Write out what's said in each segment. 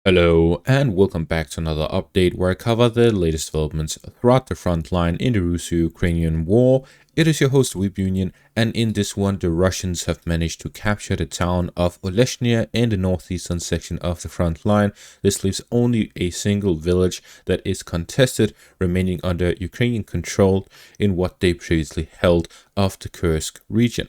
Hello and welcome back to another update where I cover the latest developments throughout the front line in the Russo-Ukrainian war. It is your host Weeb Union, and in this one the Russians have managed to capture the town of Oleshnya in the northeastern section of the front line. This leaves only a single village that is contested, remaining under Ukrainian control in what they previously held of the Kursk region.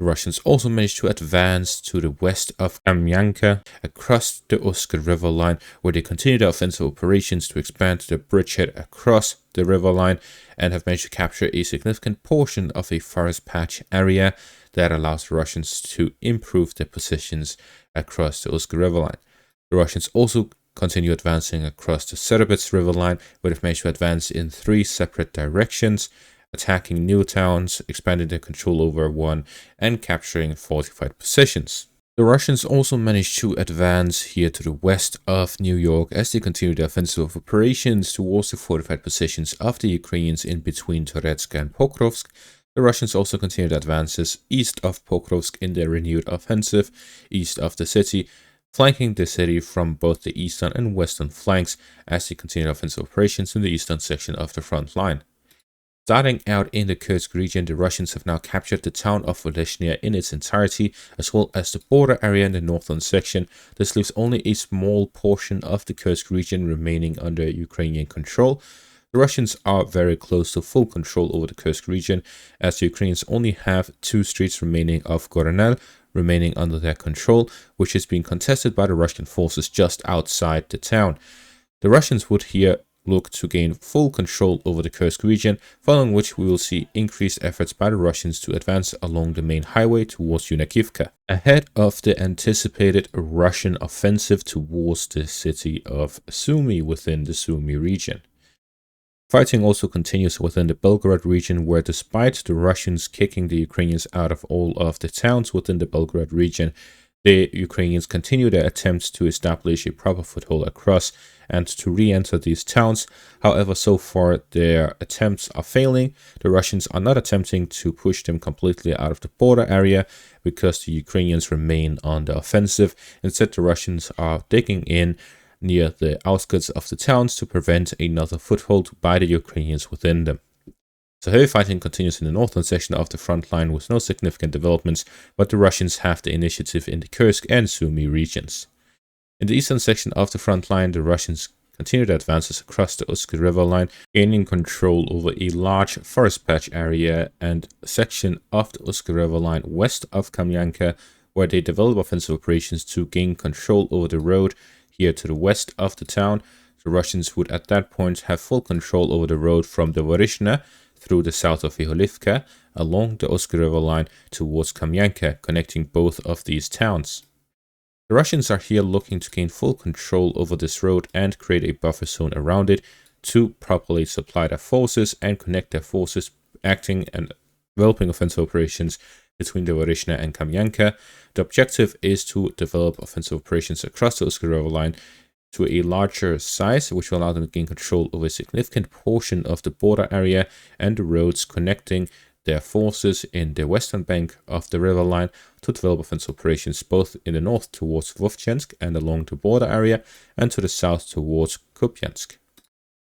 The Russians also managed to advance to the west of Kamyanka across the Oskil River line, where they continue their offensive operations to expand the bridgehead across the river line and have managed to capture a significant portion of a forest patch area that allows the Russians to improve their positions across the Oskil River line. The Russians also continue advancing across the Serebets River line, where they've managed to advance in 3 separate directions, attacking new towns, expanding their control over one, and capturing fortified positions. The Russians also managed to advance here to the west of Niu-York as they continue their offensive operations towards the fortified positions of the Ukrainians in between Turets and Pokrovsk. The Russians also continued advances east of Pokrovsk in their renewed offensive east of the city, flanking the city from both the eastern and western flanks as they continue offensive operations in the eastern section of the front line. Starting out in the Kursk region, the Russians have now captured the town of Oleshnya in its entirety, as well as the border area in the northern section. This leaves only a small portion of the Kursk region remaining under Ukrainian control. The Russians are very close to full control over the Kursk region, as the Ukrainians only have 2 streets remaining of Goranel remaining under their control, which is being contested by the Russian forces just outside the town. The Russians would here look to gain full control over the Kursk region, following which we will see increased efforts by the Russians to advance along the main highway towards Yunakivka, ahead of the anticipated Russian offensive towards the city of Sumi within the Sumi region. Fighting also continues within the Belgorod region, where despite the Russians kicking the Ukrainians out of all of the towns within the Belgorod region, the Ukrainians continue their attempts to establish a proper foothold across and to re-enter these towns. However, so far their attempts are failing. The Russians are not attempting to push them completely out of the border area because the Ukrainians remain on the offensive. Instead, the Russians are digging in near the outskirts of the towns to prevent another foothold by the Ukrainians within them. So heavy fighting continues in the northern section of the front line with no significant developments, but the Russians have the initiative in the Kursk and Sumi regions. In the eastern section of the front line, the Russians continue their advances across the Oskil River line, gaining control over a large forest patch area and section of the Oskil River line west of Kamyanka, where they develop offensive operations to gain control over the road here to the west of the town. The Russians would at that point have full control over the road from the Vorishna through the south of Iholivka along the Oskil River line towards Kamyanka, connecting both of these towns. The Russians are here looking to gain full control over this road and create a buffer zone around it to properly supply their forces and connect their forces, acting and developing offensive operations between the Vorishna and Kamyanka. The objective is to develop offensive operations across the Oskil River line to a larger size, which will allow them to gain control over a significant portion of the border area and the roads connecting their forces in the western bank of the river line to develop offensive operations both in the north towards Vovchansk and along the border area, and to the south towards Kupiansk.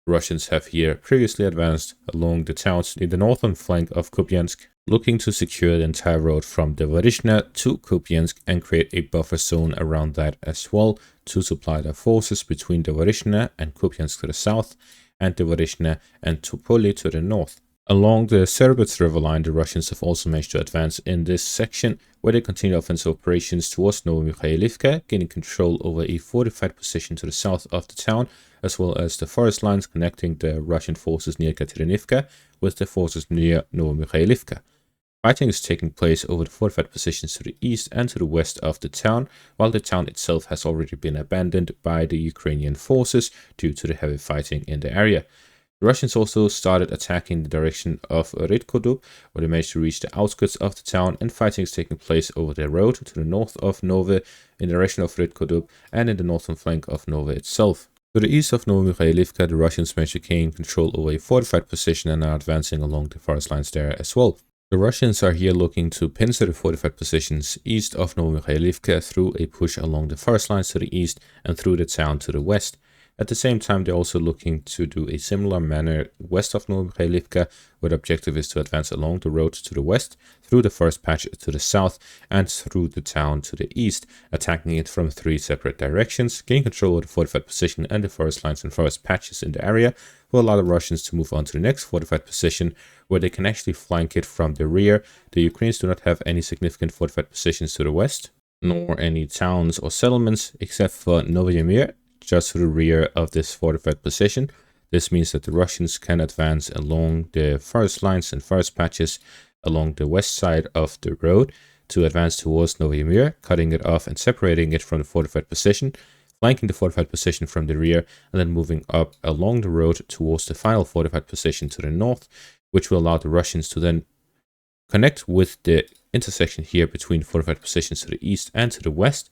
The Russians have here previously advanced along the towns in the northern flank of Kupiansk, looking to secure the entire road from the Vorishna to Kupiansk and create a buffer zone around that as well to supply their forces between the Vorishna and Kupiansk to the south and the Vorishna and Tupoli to the north. Along the Serebets River line, the Russians have also managed to advance in this section, where they continue offensive operations towards Novomikhailivka, gaining control over a fortified position to the south of the town, as well as the forest lines connecting the Russian forces near Katerinivka with the forces near Novomikhailivka. Fighting is taking place over the fortified positions to the east and to the west of the town, while the town itself has already been abandoned by the Ukrainian forces due to the heavy fighting in the area. The Russians also started attacking the direction of Rydkodub, where they managed to reach the outskirts of the town, and fighting is taking place over the road to the north of Nove, in the direction of Rydkodub, and in the northern flank of Nove itself. To the east of Novomikhailivka, the Russians managed to gain control over a fortified position and are advancing along the forest lines there as well. The Russians are here looking to pincer the fortified positions east of Novomikhailivka through a push along the forest lines to the east and through the town to the west. At the same time, they're also looking to do a similar manner west of Novomikhailivka, where the objective is to advance along the road to the west, through the forest patch to the south, and through the town to the east, attacking it from 3 separate directions. Gain control of the fortified position and the forest lines and forest patches in the area will allow the Russians to move on to the next fortified position, where they can actually flank it from the rear. The Ukrainians do not have any significant fortified positions to the west, nor any towns or settlements, except for Novoyemir, just to the rear of this fortified position. This means that the Russians can advance along the forest lines and forest patches along the west side of the road to advance towards Novoyemir, cutting it off and separating it from the fortified position, flanking the fortified position from the rear, and then moving up along the road towards the final fortified position to the north, which will allow the Russians to then connect with the intersection here between fortified positions to the east and to the west.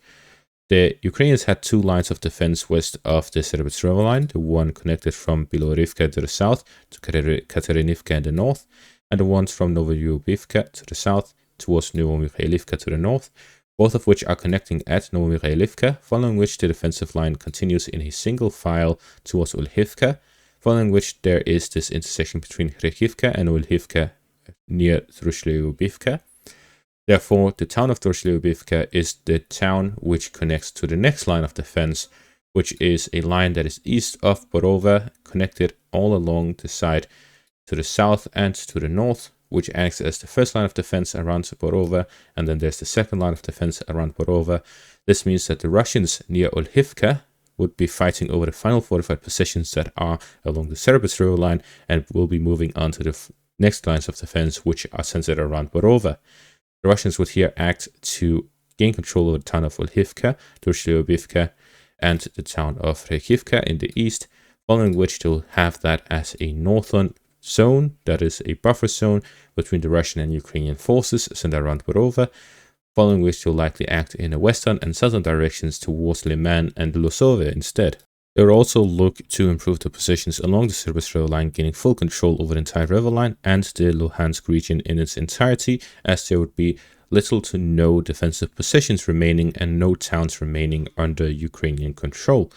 The Ukrainians had 2 lines of defense west of the Serebets River line, the one connected from Bilorivka to the south to Katerinivka in the north, and the ones from Novolyubivka to the south towards Novomikhailivka to the north, both of which are connecting at Novomikhailivka, following which the defensive line continues in a single file towards Oleshnya, following which there is this intersection between Khrekivka and Oleshnya near Druzhlyubivka. Therefore, the town of Druzhlyubivka is the town which connects to the next line of defense, which is a line that is east of Borova, connected all along the side to the south and to the north, which acts as the first line of defense around Borova, and then there's the second line of defense around Borova. This means that the Russians near Oleshnya would be fighting over the final fortified positions that are along the Serebets River line and will be moving on to the next lines of defense, which are centered around Borova. The Russians would here act to gain control of the town of Oleshnya, Druzhlyubivka, and the town of Khrekivka in the east, following which they'll have that as a northern zone, that is a buffer zone between the Russian and Ukrainian forces centered around Borova, following which they'll likely act in the western and southern directions towards Liman and Losove instead. They will also look to improve the positions along the Serebets River line, gaining full control over the entire river line and the Luhansk region in its entirety, as there would be little to no defensive positions remaining and no towns remaining under Ukrainian control.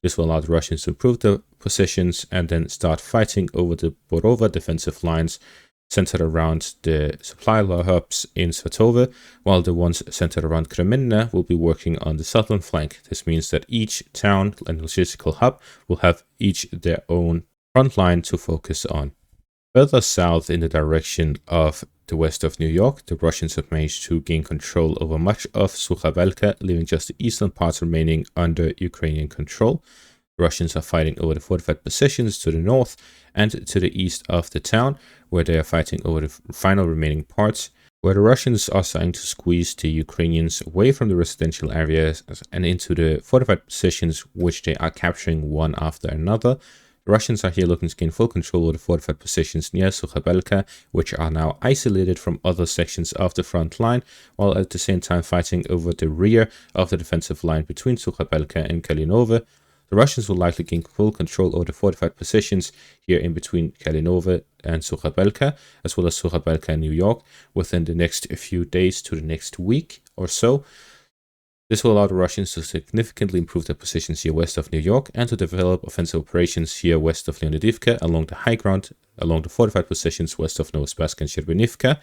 This will allow the Russians to improve the positions and then start fighting over the Borova defensive lines centered around the supply hubs in Svatove, while the ones centered around Kreminna will be working on the southern flank. This means that each town and logistical hub will have each their own front line to focus on. Further south in the direction of the west of Niu-York, the Russians have managed to gain control over much of Sukhabelka, leaving just the eastern parts remaining under Ukrainian control. The Russians are fighting over the fortified positions to the north and to the east of the town, where they are fighting over the final remaining parts, where the Russians are starting to squeeze the Ukrainians away from the residential areas and into the fortified positions, which they are capturing one after another. The Russians are here looking to gain full control of the fortified positions near Sukhabelka, which are now isolated from other sections of the front line, while at the same time fighting over the rear of the defensive line between Sukhabelka and Kalinove. The Russians will likely gain full control over the fortified positions here in between Kalinove and Sukhabelka, as well as Sukhabelka and Niu-York, within the next few days to the next week or so. This will allow the Russians to significantly improve their positions here west of Niu-York and to develop offensive operations here west of Leonidivka along the high ground, along the fortified positions west of Novospassky and Shcherbinivka.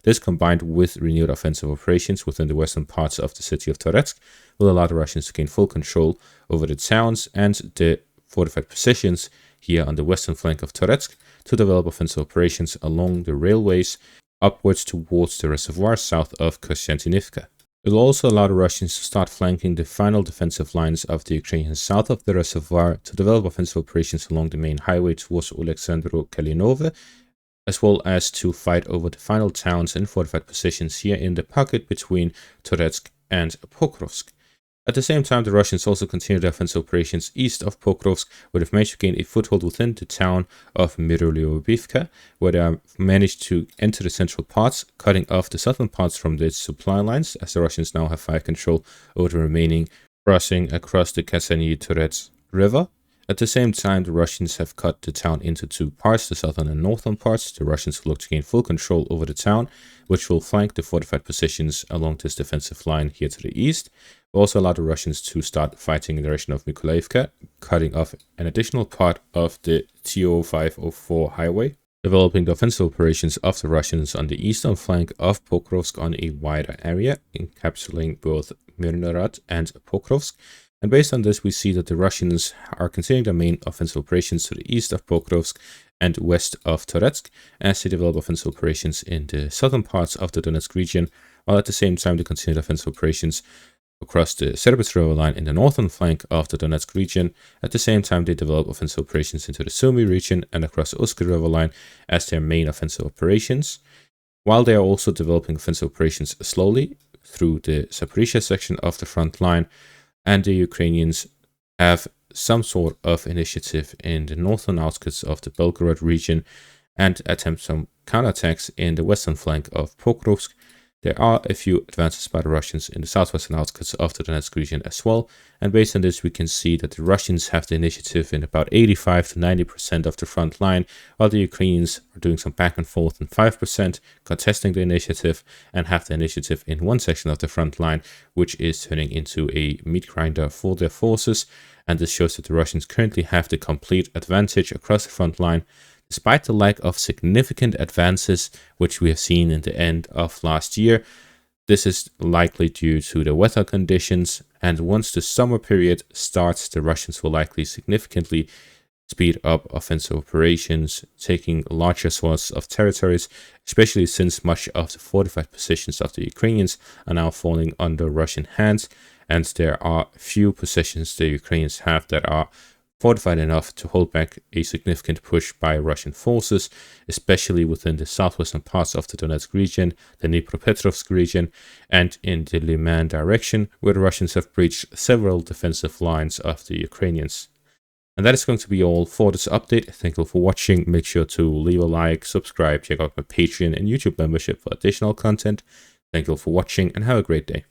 This, combined with renewed offensive operations within the western parts of the city of Toretsk, will allow the Russians to gain full control over the towns and the fortified positions here on the western flank of Toretsk to develop offensive operations along the railways upwards towards the reservoir south of Kostiantynivka. It will also allow the Russians to start flanking the final defensive lines of the Ukrainians south of the reservoir to develop offensive operations along the main highway towards Oleksandro-Kalinove, as well as to fight over the final towns and fortified positions here in the pocket between Toretsk and Pokrovsk. At the same time, the Russians also continue their offensive operations east of Pokrovsk, where they've managed to gain a foothold within the town of Mirolyubivka, where they have managed to enter the central parts, cutting off the southern parts from the supply lines, as the Russians now have fire control over the remaining crossing across the Kasany-Turets River. At the same time, the Russians have cut the town into two parts, the southern and northern parts. The Russians will look to gain full control over the town, which will flank the fortified positions along this defensive line here to the east. It will also allow the Russians to start fighting in the direction of Mykolaiivka, cutting off an additional part of the TO-504 highway, developing the offensive operations of the Russians on the eastern flank of Pokrovsk on a wider area, encapsulating both Mirnorod and Pokrovsk. And based on this, we see that the Russians are continuing their main offensive operations to the east of Pokrovsk and west of Toretsk, as they develop offensive operations in the southern parts of the Donetsk region, while at the same time they continue offensive operations across the Serbis River line in the northern flank of the Donetsk region. At the same time, they develop offensive operations into the Sumi region and across the Oskil River line as their main offensive operations, while they are also developing offensive operations slowly through the Zaporizhia section of the front line. And the Ukrainians have some sort of initiative in the northern outskirts of the Belgorod region and attempt some counterattacks in the western flank of Pokrovsk. There are a few advances by the Russians in the southwestern outskirts of the Donetsk region as well, and based on this we can see that the Russians have the initiative in about 85 to 90% of the front line, while the Ukrainians are doing some back and forth in 5%, contesting the initiative, and have the initiative in one section of the front line, which is turning into a meat grinder for their forces. And this shows that the Russians currently have the complete advantage across the front line, despite the lack of significant advances which we have seen in the end of last year. This is likely due to the weather conditions, and once the summer period starts, the Russians will likely significantly speed up offensive operations, taking larger swaths of territories, especially since much of the fortified positions of the Ukrainians are now falling under Russian hands, and there are few positions the Ukrainians have that are fortified enough to hold back a significant push by Russian forces, especially within the southwestern parts of the Donetsk region, the Dnipropetrovsk region, and in the Liman direction, where the Russians have breached several defensive lines of the Ukrainians. And that is going to be all for this update. Thank you for watching. Make sure to leave a like, subscribe, check out my Patreon and YouTube membership for additional content. Thank you for watching and have a great day.